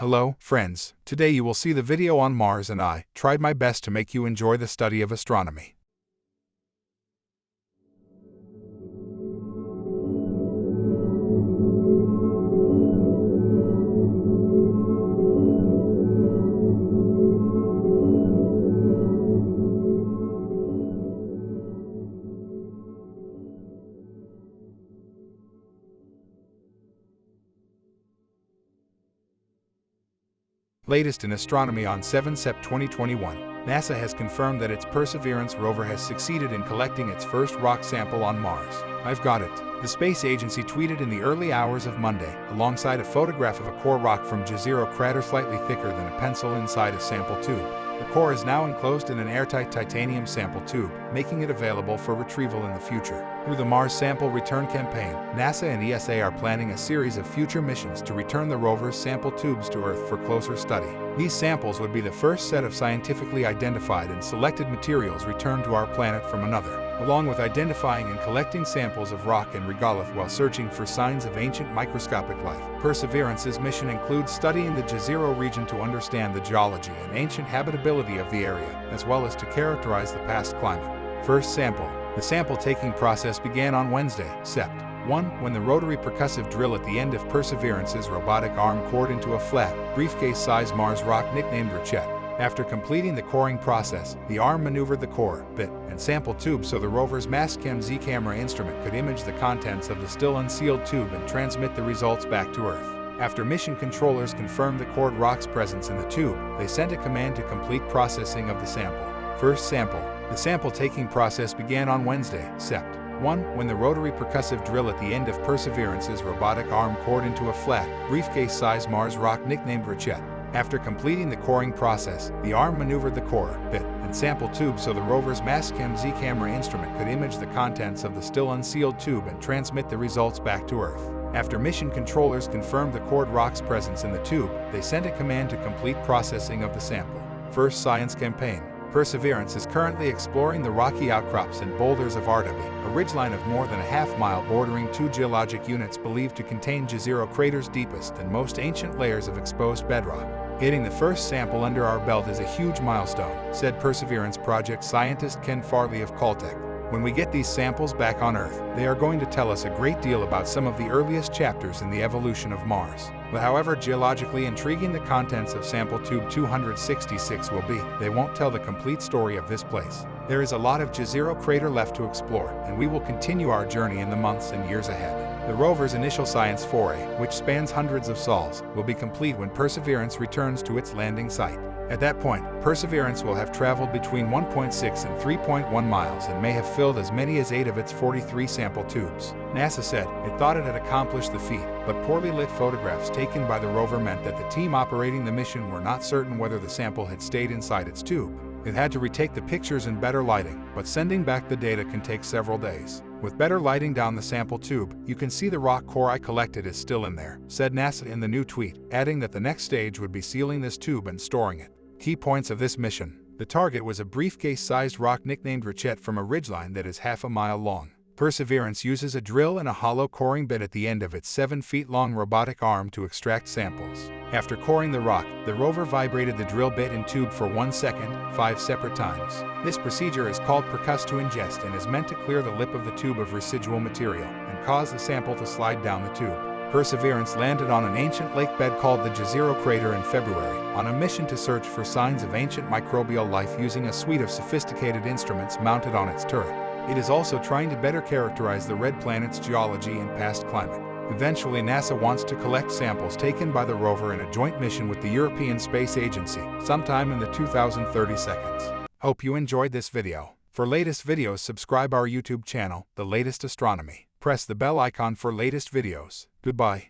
Hello, friends. Today you will see the video on Mars, and I tried my best to make you enjoy the study of astronomy. Latest in astronomy on 7 Sept 2021, NASA has confirmed that its Perseverance rover has succeeded in collecting its first rock sample on Mars. "I've got it," the space agency tweeted in the early hours of Monday, alongside a photograph of a core rock from Jezero crater slightly thicker than a pencil inside a sample tube. The core is now enclosed in an airtight titanium sample tube, making it available for retrieval in the future. Through the Mars Sample Return Campaign, NASA and ESA are planning a series of future missions to return the rover's sample tubes to Earth for closer study. These samples would be the first set of scientifically identified and selected materials returned to our planet from another, along with identifying and collecting samples of rock and regolith while searching for signs of ancient microscopic life. Perseverance's mission includes studying the Jezero region to understand the geology and ancient habitability of the area, as well as to characterize the past climate. First sample. The sample-taking process began on Wednesday, Sept. 1, when the rotary percussive drill at the end of Perseverance's robotic arm cored into a flat, briefcase-sized Mars rock nicknamed Richette. After completing the coring process, the arm maneuvered the core, bit, and sample tube so the rover's Mastcam Z camera instrument could image the contents of the still unsealed tube and transmit the results back to Earth. After mission controllers confirmed the cored rock's presence in the tube, they sent a command to complete processing of the sample. First sample. The sample-taking process began on Wednesday, Sept. 1, when the rotary percussive drill at the end of Perseverance's robotic arm cored into a flat, briefcase-sized Mars rock nicknamed Richette. After completing the coring process, the arm maneuvered the core, bit, and sample tube so the rover's Mastcam Z camera instrument could image the contents of the still unsealed tube and transmit the results back to Earth. After mission controllers confirmed the cored rock's presence in the tube, they sent a command to complete processing of the sample. First science campaign. Perseverance is currently exploring the rocky outcrops and boulders of ROVER, a ridgeline of more than a half-mile bordering two geologic units believed to contain Jezero crater's deepest and most ancient layers of exposed bedrock. Getting the first sample under our belt is a huge milestone, said Perseverance project scientist Ken Farley of Caltech. When we get these samples back on Earth, they are going to tell us a great deal about some of the earliest chapters in the evolution of Mars. But however geologically intriguing the contents of sample tube 266 will be, they won't tell the complete story of this place. There is a lot of Jezero crater left to explore, and we will continue our journey in the months and years ahead. The rover's initial science foray, which spans hundreds of sols, will be complete when Perseverance returns to its landing site. At that point, Perseverance will have traveled between 1.6 and 3.1 miles and may have filled as many as 8 of its 43 sample tubes. NASA said it thought it had accomplished the feat, but poorly lit photographs taken by the rover meant that the team operating the mission were not certain whether the sample had stayed inside its tube. It had to retake the pictures in better lighting, but sending back the data can take several days. With better lighting down the sample tube, you can see the rock core I collected is still in there, said NASA in the new tweet, adding that the next stage would be sealing this tube and storing it. Key points of this mission. The target was a briefcase-sized rock nicknamed Richette from a ridgeline that is half a mile long. Perseverance uses a drill and a hollow coring bit at the end of its 7 feet long robotic arm to extract samples. After coring the rock, the rover vibrated the drill bit and tube for 1 second, 5 separate times. This procedure is called percuss to ingest and is meant to clear the lip of the tube of residual material and cause the sample to slide down the tube. Perseverance landed on an ancient lake bed called the Jezero crater in February, on a mission to search for signs of ancient microbial life using a suite of sophisticated instruments mounted on its turret. It is also trying to better characterize the red planet's geology and past climate. Eventually, NASA wants to collect samples taken by the rover in a joint mission with the European Space Agency, sometime in the 2030 seconds. Hope you enjoyed this video. For latest videos, subscribe our YouTube channel, The Latest Astronomy. Press the bell icon for latest videos. Goodbye.